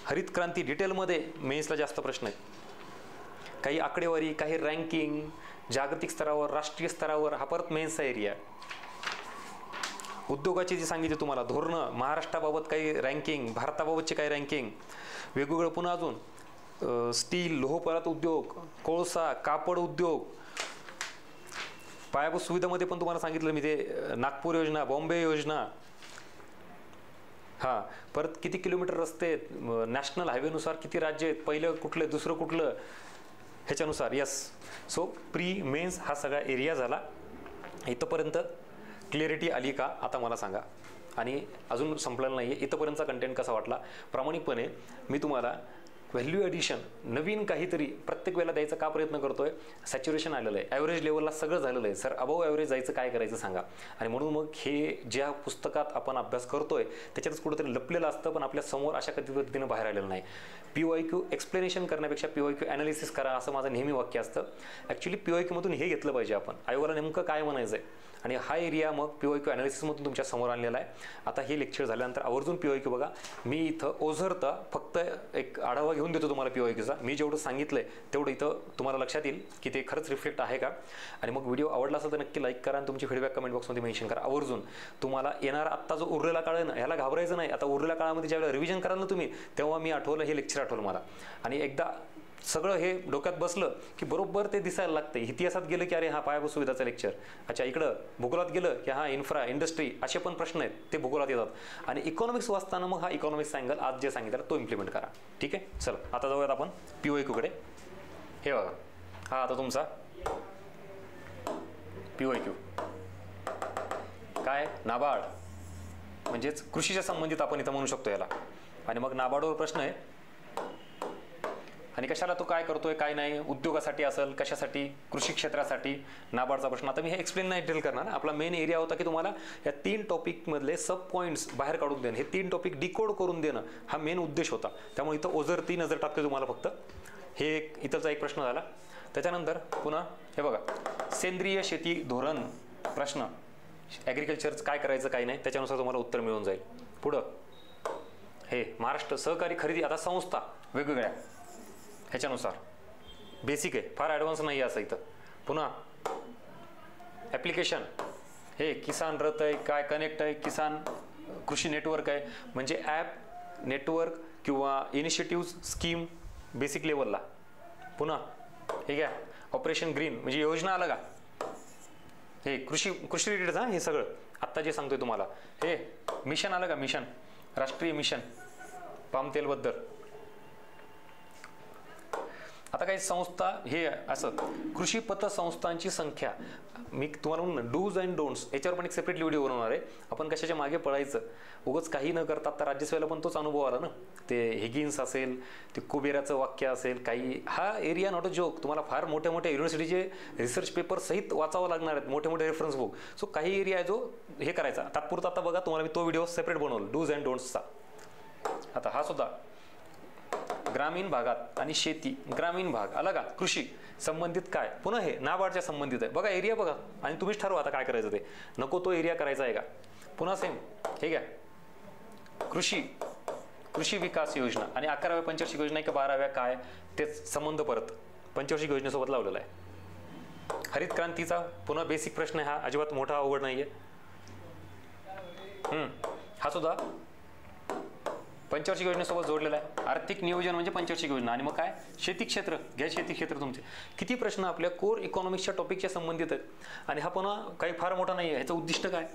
हरित क्रांती डिटेलमध्ये मेन्सला जास्त प्रश्न आहेत. काही आकडेवारी, काही रँकिंग, जागतिक स्तरावर, राष्ट्रीय स्तरावर, हा परत मेन्सचा एरिया आहे. उद्योगाची जी सांगितली तुम्हाला धोरणं, महाराष्ट्राबाबत काही रँकिंग, भारताबाबतची काही रँकिंग, वेगवेगळं. पुन्हा अजून स्टील, लोहपोलाद उद्योग, कोळसा, कापड उद्योग, पायाभूत सुविधामध्ये पण तुम्हाला सांगितलं मी ते नागपूर योजना, बॉम्बे योजना. हां, परत किती किलोमीटर रस्ते आहेत, नॅशनल हायवेनुसार किती राज्य आहेत, पहिलं कुठलं दुसरं कुठलं ह्याच्यानुसार. यस. सो प्री मेन्स हा सगळा एरिया झाला. इथंपर्यंत क्लिअरिटी आली का आता मला सांगा. आणि अजून संपलेलं नाही आहे. इथंपर्यंतचा कंटेंट कसा वाटला. प्रामाणिकपणे मी तुम्हाला व्हॅल्यू ॲडिशन नवीन काहीतरी प्रत्येक वेळेला द्यायचा का प्रयत्न करतोय. सॅच्युरेशन आलेलं आहे, ॲव्हरेज लेवलला सगळं झालेलं आहे. सर अबव ॲव्हरेज जायचं काय करायचं सांगा. आणि म्हणून मग हे ज्या पुस्तकात आपण अभ्यास करतोय त्याच्यातच कुठंतरी लपलेलं असतं, पण आपल्या समोर अशा पद्धतीनं बाहेर आलेलं नाही. PYQ एक्सप्लेनेशन करण्यापेक्षा PYQ ॲनालिसिस करा असं माझं नेहमी वाक्य असतं. ॲक्च्युली PYQमधून हे घेतलं पाहिजे आपण, आयोगाला नेमकं काय म्हणायचं आहे. आणि हा एरिया मग PYQ ॲनालिसिसमधून तुमच्या समोर आणलेला आहे. आता हे लेक्चर झाल्यानंतर आवर्जून PYQ बघा. मी इथं ओझरता फक्त एक आढावा घेऊन देतो तुम्हाला PYQचा. मी जेवढं सांगितलं आहे तेवढं इथं तुम्हाला लक्षात येईल की ते खरंच रिफ्लेक्ट आहे का. आणि मग व्हिडिओ आवडला असेल तर नक्की लाईक करा आणि तुमची फीडबॅक कमेंट बॉक्समध्ये मेन्शन करा आवर्जून. तुम्हाला येणारा आत्ता जो उरलेला काळ आहे ना, ह्याला घाबरायचं नाही. आता उरलेल्या काळामध्ये ज्यावेळेला रिव्हिजन कराल ना तुम्ही, तेव्हा मी आठवलं हे लेक्चर आठवलं मला. आणि एकदा सगळं हे डोक्यात बसलं की बरोबर ते दिसायला लागते. इतिहासात गेलं की अरे हा पायाभूत सुविधाचा लेक्चर, अच्छा इकडं भूगोलात गेलं की हा इन्फ्रा इंडस्ट्री, असे पण प्रश्न आहेत ते भूगोलात येतात. आणि इकॉनॉमिक्स वाचताना मग हा इकॉनॉमिक्सचा अँगल आज जे सांगितलं तो इम्प्लिमेंट करा. ठीक आहे. चला आता जाऊयात आपण PYQकडे. हे बघा, हा आता तुमचा PYQ काय, नाबार्ड म्हणजेच कृषीच्या संबंधित आपण इथं म्हणू शकतो याला. आणि मग नाबार्डवर प्रश्न आहे आणि कशाला तो काय करतोय काय नाही, उद्योगासाठी असेल कशासाठी, कृषी क्षेत्रासाठी, नाबार्डचा प्रश्न. आता मी हे एक्सप्लेन नाही डिटेल करणार. आपला मेन एरिया होता की तुम्हाला या 3 टॉपिकमधले सब पॉईंट्स बाहेर काढून देणं, हे 3 टॉपिक डिकोड करून देणं हा मेन उद्देश होता. त्यामुळे इथं ओझरती नजर टाकते तुम्हाला फक्त. हे इथलचा एक प्रश्न झाला. त्याच्यानंतर पुन्हा हे बघा, सेंद्रिय शेती धोरण प्रश्न, ॲग्रिकल्चरचं काय करायचं काय नाही त्याच्यानुसार तुम्हाला उत्तर मिळून जाईल. पुढं हे महाराष्ट्र सहकारी खरेदी, आता संस्था वेगवेगळ्या ह्याच्यानुसार बेसिक आहे, फार ॲडव्हान्स नाही आहे असं इथं. पुन्हा ॲप्लिकेशन, हे किसान रथ आहे काय, कनेक्ट आहे, किसान कृषी नेटवर्क आहे, म्हणजे ॲप नेटवर्क किंवा इनिशिएटिव्ह स्कीम बेसिक लेवलला. पुन्हा हे घ्या ऑपरेशन ग्रीन, म्हणजे योजना आलं का, हे कृषी रिलेटेड. हां, हे सगळं आत्ता जे सांगतोय तुम्हाला. हे मिशन आलं का, मिशन राष्ट्रीय मिशन पाम तेलबद्दल. आता काही संस्था, हे असं कृषी पतसंस्थांची संख्या, मी तुम्हाला म्हणून डूज अँड डोंट्स याच्यावर पण एक सेपरेट व्हिडिओ बनवणार आहे. आपण कशाच्या मागे पळायचं, उगाच काही न करता. आता राज्यसभेला पण तोच अनुभव आला ना, ते हिगिन्स असेल, ते कुबेराचं वाक्य असेल, काही. हा एरिया नॉट अ जोक. तुम्हाला फार मोठ्या युनिव्हर्सिटीचे रिसर्च पेपर सहित वाचावं लागणार आहेत, मोठे रेफरन्स बुक. सो काही एरिया आहे जो हे करायचा तात्पुरता. आता बघा तुम्हाला मी तो व्हिडिओ सेपरेट बनवला डूज अँड डोंट्सचा. आता हा सुद्धा ग्रामीण भागात आणि शेती, ग्रामीण भाग आला का, कृषी संबंधित काय, पुन्हा हे नाबार्डच्या संबंधित आहे. बघा एरिया बघा आणि तुम्हीच ठरवा आता काय करायचं ते. नको तो एरिया करायचा आहे का. पुन्हा सेम हे घ्या, कृषी विकास योजना आणि 11व्या पंचवार्षिक योजना आहे का 12व्या काय, तेच संबंध परत पंचवार्षिक योजनेसोबत लावलेला आहे. हरित क्रांतीचा पुन्हा बेसिक प्रश्न आहे हा, अजिबात मोठा अवघड नाहीये. हा सुद्धा पंचवार्षिक योजनेसोबत जोडलेला आहे. आर्थिक नियोजन म्हणजे पंचवार्षिक योजना. आणि मग काय, शेती क्षेत्र घ्या, शेती क्षेत्र तुमचे. किती प्रश्न आपल्या कोर इकॉनॉमिक्सच्या टॉपिकच्या संबंधित आहेत. आणि हा पुन्हा काही फार मोठा नाही आहे. ह्याचं उद्दिष्ट काय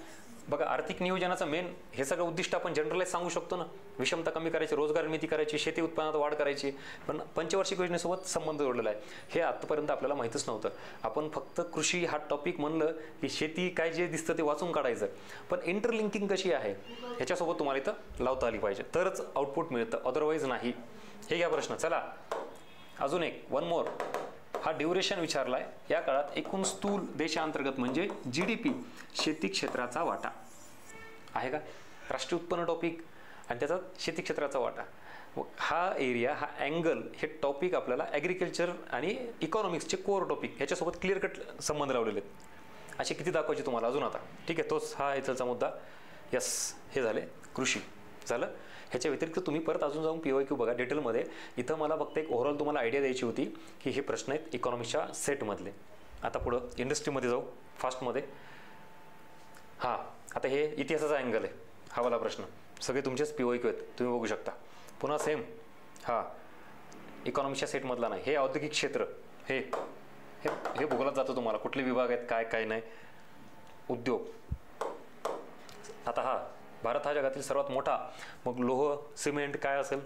बघा, आर्थिक नियोजनाचं मेन हे सगळं उद्दिष्ट आपण जनरलाइज सांगू शकतो ना. विषमता कमी करायची, रोजगार निर्मिती करायची, शेती उत्पन्नात वाढ करायची. पण पंचवार्षिक योजनेसोबत संबंध जोडलेला आहे. हे आतापर्यंत आपल्याला माहितीच नव्हतं. आपण फक्त कृषी हा टॉपिक म्हणलं की शेती काय जे दिसतं ते वाचून काढायचं. पण इंटरलिंकिंग कशी आहे ह्याच्यासोबत तुम्हाला इथं लावता आली पाहिजे, तरच आउटपुट मिळतं, अदरवाईज नाही. हे घ्या प्रश्न. चला अजून एक, वन मोर. हा ड्युरेशन विचारलाय. या काळात एकूण स्थूल देशांतर्गत म्हणजे GDP शेती क्षेत्राचा वाटा आहे का. राष्ट्रीय उत्पन्न टॉपिक आणि त्याचा शेती क्षेत्राचा वाटा. हा एरिया, हा अँगल, हे टॉपिक आपल्याला ॲग्रिकल्चर आणि इकॉनॉमिक्सचे कोर टॉपिक ह्याच्यासोबत क्लिअर कट संबंध लावलेले आहेत. असे किती दाखवायचे तुम्हाला अजून आता. ठीक आहे, तोच हा इथलचा मुद्दा. यस, हे झाले कृषी झालं. ह्याच्या व्यतिरिक्त तुम्ही परत अजून जाऊन PYQ बघा डिटेलमध्ये. इथं मला फक्त एक ओव्हरऑल तुम्हाला आयडिया द्यायची होती की हे प्रश्न आहेत इकॉनॉमिक्सच्या सेटमधले. आता पुढं इंडस्ट्रीमध्ये जाऊ फास्टमध्ये. हां, आता हे इतिहासाचा अँगल आहे हा वाला प्रश्न. सगळे तुमचेच PYQ आहेत, तुम्ही बघू शकता. पुन्हा सेम, हां इकॉनॉमिक्सच्या सेटमधला नाही. हे औद्योगिक क्षेत्र, हे हे हे भूगोलात जातं तुम्हाला, कुठले विभाग आहेत, काय काय नाही. उद्योग. आता हा भारत हा जगातील सर्वात मोठा, मग लोह सिमेंट काय असेल,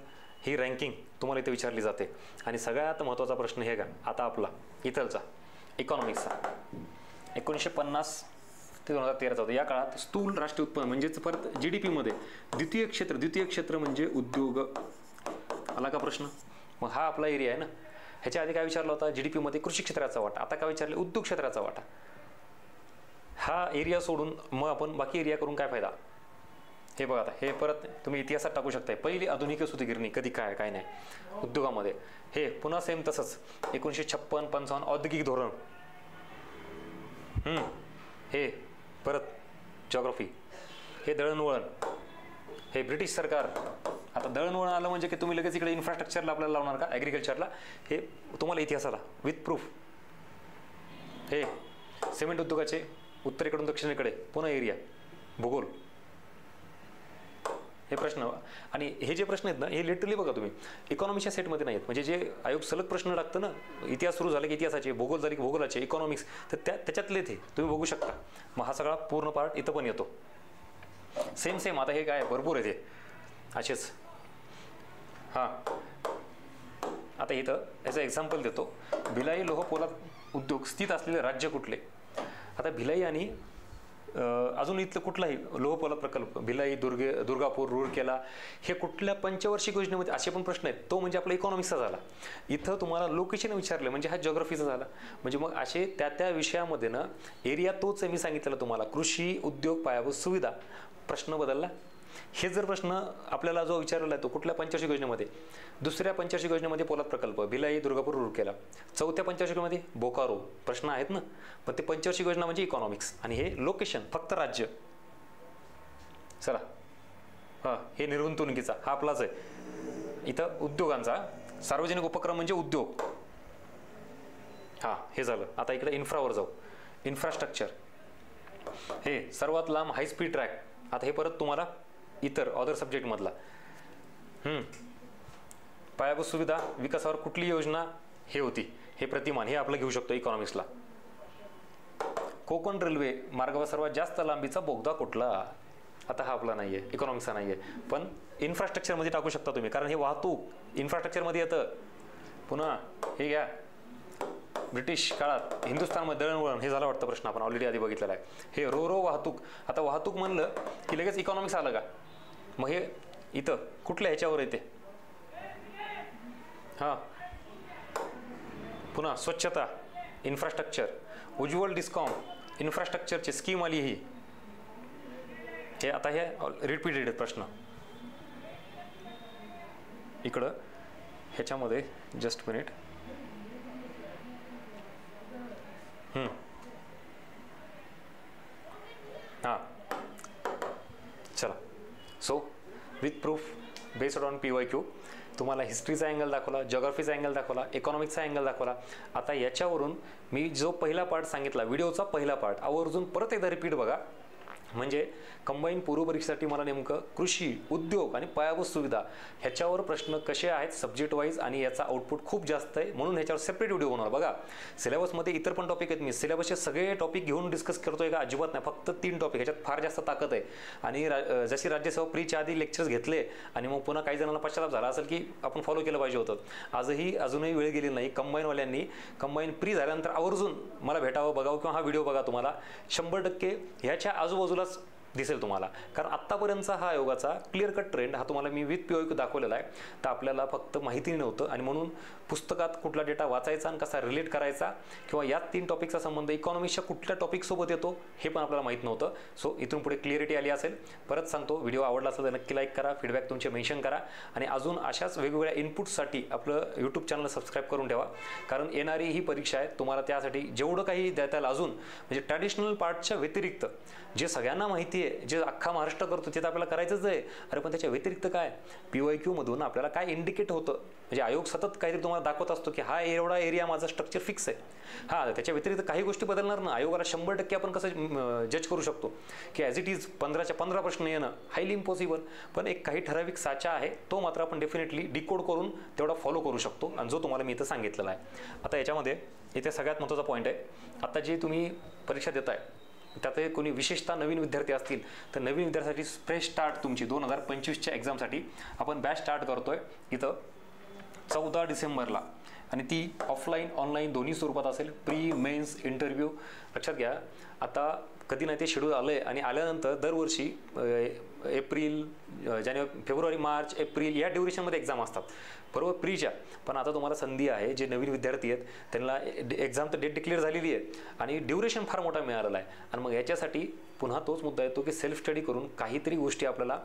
ही रँकिंग तुम्हाला इथे विचारली जाते. आणि सगळ्यात महत्त्वाचा प्रश्न हे का आता आपला इथलचा इकॉनॉमिक्सचा 1950 ते 2013चा होता. या काळात स्थूल राष्ट्रीय उत्पन्न म्हणजेच परत GDP मध्ये द्वितीय क्षेत्र म्हणजे उद्योग आला का प्रश्न. मग हा आपला एरिया आहे ना. ह्याच्या आधी काय विचारला होता, GDP मध्ये कृषी क्षेत्राचा वाटा. आता काय विचारले, उद्योग क्षेत्राचा वाटा. हा एरिया सोडून मग आपण बाकी एरिया करून काय फायदा. हे बघा, आता हे परत तुम्ही इतिहासात टाकू शकताय. पहिली आधुनिक सुतगिरणी कधी काय काय नाही उद्योगामध्ये. हे पुन्हा सेम तसंच 1956-55 औद्योगिक धोरण. हे परत जॉग्राफी. हे दळणवळण, हे ब्रिटिश सरकार. आता दळणवळण आलं म्हणजे की तुम्ही लगेच इकडे इन्फ्रास्ट्रक्चरला आपल्याला लावणार का, ॲग्रिकल्चरला. हे तुम्हाला इतिहासाला विथ प्रूफ. हे सिमेंट उद्योगाचे उत्तरेकडून दक्षिणेकडे पुन्हा एरिया, भूगोल. हे प्रश्न. आणि हे जे प्रश्न आहेत ना, हे लिटरली बघा तुम्ही इकॉनॉमिक्सच्या सेटमध्ये नाहीत. म्हणजे जे आयोग सलग प्रश्न टाकतं ना, इतिहास सुरू झाले की इतिहासाचे, भूगोल झाले की भूगोलाचे, इकॉनॉमिक्स, तर त्याच्यातले ते तुम्ही बघू शकता. मग हा सगळा पूर्ण पार्ट इथं पण येतो. सेम. आता हे काय भरपूर आहे ते असेच. हां, आता इथं याचं एक्झाम्पल देतो. भिलाई लोह पोलाद उद्योग स्थित असलेले राज्य कुठले. आता भिलाई आणि अजून इथलं कुठलाही लोहपोलाद प्रकल्प, भिलाई, दुर्गापूर, रूरकेला, हे कुठल्या पंचवार्षिक योजनेमध्ये, असे पण प्रश्न आहेत. तो म्हणजे आपला इकॉनॉमिक्सचा झाला. इथं तुम्हाला लोकेशन विचारलं म्हणजे हा जिओग्राफीचा झाला. म्हणजे मग असे त्या विषयामध्ये ना एरिया तोच आहे मी सांगितलेला तुम्हाला. कृषी, उद्योग, पायाभूत सुविधा. प्रश्न बदलला. हे जर प्रश्न आपल्याला जो विचारलेला आहे तो कुठल्या पंचवार्षिक योजनेमध्ये, दुसऱ्या पंचवार्षिक योजनेमध्ये पोलाद प्रकल्प, भिलाई, दुर्गापूर, रूरकेला. चौथ्या पंचवार्षिक योजनेमध्ये बोकारो. प्रश्न आहेत ना. पण ते पंचवार्षिक योजना म्हणजे इकॉनॉमिक्स. आणि हे लोकेशन फक्त राज्य. चला, हां हे निर्गुंतवणुकीचा हा आपलाच आहे. इथं उद्योगांचा सार्वजनिक उपक्रम म्हणजे उद्योग. हां हे झालं. आता इकडे इन्फ्रावर जाऊ. इन्फ्रास्ट्रक्चर. हे सर्वात लांब हायस्पीड ट्रॅक. आता हे परत तुम्हाला इतर अदर सब्जेक्टमधला. पायाभूत सुविधा विकासावर कुठली योजना हे होती, हे प्रतिमान, हे आपलं घेऊ शकतो इकॉनॉमिक्सला. कोकण रेल्वे मार्गावर सर्वात जास्त लांबीचा बोगदा कुठला. आता हा आपला नाही आहे, इकॉनॉमिक्सचा नाही आहे. पण इन्फ्रास्ट्रक्चरमध्ये टाकू शकता तुम्ही, कारण हे वाहतूक इन्फ्रास्ट्रक्चरमध्ये येतं. पुन्हा हे घ्या, ब्रिटिश काळात हिंदुस्थानमध्ये दळणवळण. हे झालं वाटतं प्रश्न, आपण ऑलरेडी आधी बघितलेला आहे. हे रो वाहतूक. आता वाहतूक म्हणलं की लगेच इकॉनॉमिक्स आलं का. मग हे इथं कुठल्या ह्याच्यावर येते. हां पुन्हा स्वच्छता, इन्फ्रास्ट्रक्चर, उज्ज्वल डिस्कॉम, इन्फ्रास्ट्रक्चरची स्कीम आली ही. हे आता हे रिपीटेड आहेत प्रश्न. इकडं ह्याच्यामध्ये जस्ट मिनिट. हां चला. So with proof based on PYQ तुम्हाला हिस्ट्रीचा अँगल दाखवला, जिओग्राफीचा अँगल दाखवला, इकॉनॉमिक्सचा अँगल दाखवला. आता याच्यावरून मी जो पहिला पार्ट सांगितला, व्हिडिओचा पहिला पार्ट आवर्जून परत एकदा रिपीट बघा. म्हणजे कंबाईन पूर्व परीक्षेसाठी मला नेमकं कृषी, उद्योग आणि पायाभूत सुविधा ह्याच्यावर प्रश्न कसे आहेत सब्जेक्ट वाईज आणि याचा आउटपुट खूप जास्त आहे, म्हणून ह्याच्यावर सेपरेट व्हिडिओ होणार. बघा सिलेबसमध्ये इतर पण टॉपिक आहेत, मी सिलेबसचे सगळे टॉपिक घेऊन डिस्कस करतोय का? अजिबात नाही, फक्त 3 टॉपिक, ह्याच्यात फार जास्त ताकद आहे. आणि जशी राज्यसेवा प्रीच्या आधी लेक्चर्स घेतले आणि मग पुन्हा काही जणांना पश्चाताप झाला असेल की आपण फॉलो केलं पाहिजे होतं. अजूनही वेळ गेली नाही. कंबाईनवाल्यांनी कंबाईन प्री झाल्यानंतर आवर्जून मला भेटावं, बघावं किंवा हा व्हिडिओ बघा. तुम्हाला 100% ह्याच्या आजूबाजूलाच दिसेल तुम्हाला. कारण आत्तापर्यंतचा हा आयोगाचा क्लिअर कट ट्रेंड हा तुम्हाला मी विथ POQ दाखवलेला आहे. तर आपल्याला फक्त माहिती नव्हतं आणि म्हणून पुस्तकात कुठला डेटा वाचायचा आणि कसा रिलेट करायचा किंवा या 3 टॉपिकचा संबंध इकॉनॉमिक्सच्या कुठल्या टॉपिकसोबत येतो हे पण आपल्याला माहीत नव्हतं. सो इथून पुढे क्लिअरिटी आली असेल. परत सांगतो, व्हिडिओ आवडला असेल तर नक्की लाईक करा, फीडबॅक तुमचे मेन्शन करा आणि अजून अशाच वेगवेगळ्या इनपुट्ससाठी आपलं यूट्यूब चॅनल सबस्क्राईब करून ठेवा. कारण येणारी ही परीक्षा आहे, तुम्हाला त्यासाठी जेवढं काही देता येईल अजून म्हणजे ट्रॅडिशनल पार्टच्या व्यतिरिक्त जे सगळ्यांना माहिती आहे, जे अख्खा महाराष्ट्र करतो ते तर आपल्याला करायचंच आहे. अरे पण त्याच्या व्यतिरिक्त काय PYQ मधून आपल्याला काय इंडिकेट होतं, म्हणजे आयोग सतत काहीतरी तुम्हाला दाखवत असतो की हा एवढा एरिया माझा स्ट्रक्चर फिक्स आहे. हा त्याच्या व्यतिरिक्त काही गोष्टी बदलणार ना. आयोगाला 100% आपण कसं जज करू शकतो की ॲज इट इज 15च्या 15 प्रश्न येणं हायली इम्पॉसिबल, पण एक काही ठराविक साचा आहे तो मात्र आपण डेफिनेटली डिकोड करून तेवढा फॉलो करू शकतो आणि जो तुम्हाला मी इथं सांगितलेला आहे. आता याच्यामध्ये इथे सगळ्यात महत्त्वाचा पॉईंट आहे, आता जे तुम्ही परीक्षा देताय त्यात कोणी विशेषतः नवीन विद्यार्थी असतील तर नवीन विद्यार्थ्यांसाठी फ्रेश स्टार्ट तुमची 2025च्या एक्झामसाठी आपण बॅच स्टार्ट करतोय इथं 14 डिसेंबरला आणि ती ऑफलाईन ऑनलाईन दोन्ही स्वरूपात असेल. प्री मेन्स इंटरव्ह्यू लक्षात घ्या. आता कधी नाही ते शेड्यूल आलं आहे आणि आल्यानंतर दरवर्षी एप्रिल, जानेवारी, फेब्रुवारी, मार्च, एप्रिल या ड्युरेशनमध्ये एक्झाम असतात बरोबर प्रीच्या. पण आता तुम्हाला संधी आहे, जे नवीन विद्यार्थी आहेत त्यांना एक्झाम तर डेट डिक्लेअर झालेली आहे आणि ड्युरेशन फार मोठा मिळालेला आहे. आणि मग याच्यासाठी पुन्हा तोच मुद्दा येतो की सेल्फ स्टडी करून काहीतरी गोष्टी आपल्याला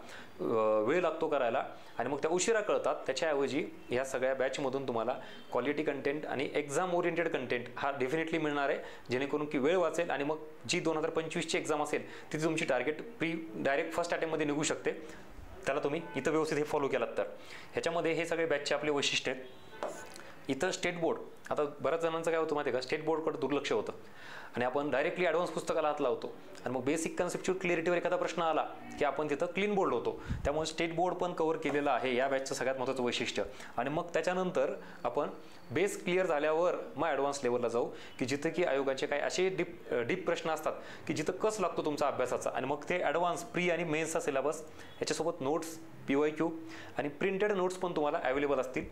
वेळ लागतो करायला आणि मग त्या उशिरा कळतात. त्याच्याऐवजी ह्या सगळ्या बॅचमधून तुम्हाला क्वालिटी कंटेंट आणि एक्झाम ओरिएंटेड कंटेंट हा डेफिनेटली मिळणार आहे, जेणेकरून की वेळ वाचेल आणि मग जी 2025ची एक्झाम असेल तिथे तुमची टार्गेट डायरेक्ट फर्स्ट अटेम्प्टमध्ये निघू शकते. त्याला तुम्ही इथं व्यवस्थित हे फॉलो केलात तर. ह्याच्यामध्ये हे सगळे बॅचचे आपले वैशिष्ट्य आहेत. इथं स्टेट बोर्ड, आता बऱ्याच जणांचं काय होतं माहिती आहे का, स्टेट बोर्डकडे दुर्लक्ष होतं आणि आपण डायरेक्टली ॲडव्हान्स पुस्तकाला हात लावतो आणि मग बेसिक कन्सेप्च्युअल क्लिअरिटीवर एखादा प्रश्न आला की आपण तिथं क्लीन बोर्ड होतो. त्यामुळे स्टेट बोर्ड पण कव्हर केलेलं आहे या बॅचचं सगळ्यात महत्त्वाचं वैशिष्ट्य. आणि मग त्याच्यानंतर आपण बेस क्लिअर झाल्यावर मग ॲडव्हान्स लेवलला जाऊ की जिथं की आयोगाचे काही असे डीप प्रश्न असतात की जिथं कस लागतो तुमचा अभ्यासाचा आणि मग ते ॲडव्हान्स प्री आणि मेन्सचा सिलेबस याच्यासोबत नोट्स, PYQ आणि प्रिंटेड नोट्स पण तुम्हाला अवेलेबल असतील.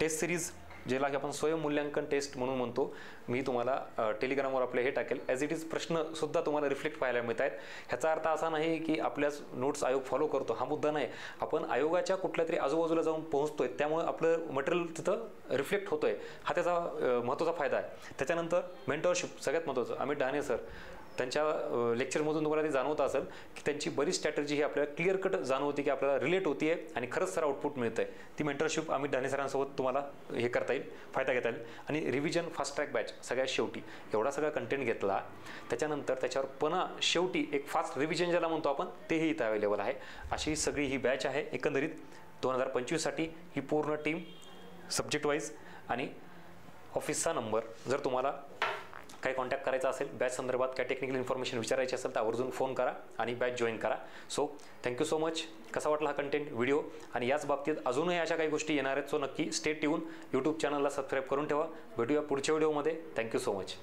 टेस्ट सिरीज ज्याला की आपण स्वयंमूल्यांकन टेस्ट म्हणून म्हणतो, मी तुम्हाला टेलिग्रामवर आपले हे टाकेल. ॲज इट इज प्रश्नसुद्धा तुम्हाला रिफ्लेक्ट पाहायला मिळत आहेत. ह्याचा अर्थ असा नाही की आपल्याच नोट्स आयोग फॉलो करतो, हा मुद्दा नाही. आपण आयोगाच्या कुठल्या तरी आजूबाजूला जाऊन पोहोचतोय, त्यामुळे आपलं मटेरियल तिथं रिफ्लेक्ट होतोय, हा त्याचा महत्त्वाचा फायदा आहे. त्याच्यानंतर मेंटरशिप सगळ्यात महत्त्वाचं. अमित डहाणे सर त्यांच्या लेक्चरमधून तुम्हाला ते जाणवत असेल की त्यांची बरीच स्ट्रॅटेजी ही आपल्याला क्लिअर कट जाणवते की आपल्याला रिलेट होती आहे आणि खरंच सर आउटपुट मिळतं आहे. ती मेंटरशिप अमित डहाणे सरांसोबत तुम्हाला हे करता येईल, फायदा घेता येईल. आणि रिव्हिजन फास्ट ट्रॅक बॅच सगळ्यात शेवटी एवढा सगळा कंटेंट घेतला त्याच्यानंतर त्याच्यावर पुन्हा शेवटी एक फास्ट रिव्हिजन ज्याला म्हणतो आपण तेही इथं अवेलेबल आहे. अशी सगळी ही बॅच आहे. एकंदरीत 2025साठी ही पूर्ण टीम सब्जेक्ट वाईज आणि ऑफिसचा नंबर. जर तुम्हाला काही कॉन्टॅक्ट करायचा असेल बॅच संदर्भात, काय टेक्निकल इन्फॉर्मेशन विचारायची असेल तर आवर्जून फोन करा आणि बॅच जॉईन करा. So thank you so much. कसा वाटला हा कंटेंट व्हिडिओ आणि याच बाबतीत अजूनही अशा काही गोष्टी येणार आहेत. सो नक्की स्टे ट्यून, यूट्यूब चॅनलला सबस्क्राईब करून ठेवा. भेटूया पुढच्या व्हिडिओमध्ये. Thank you so much.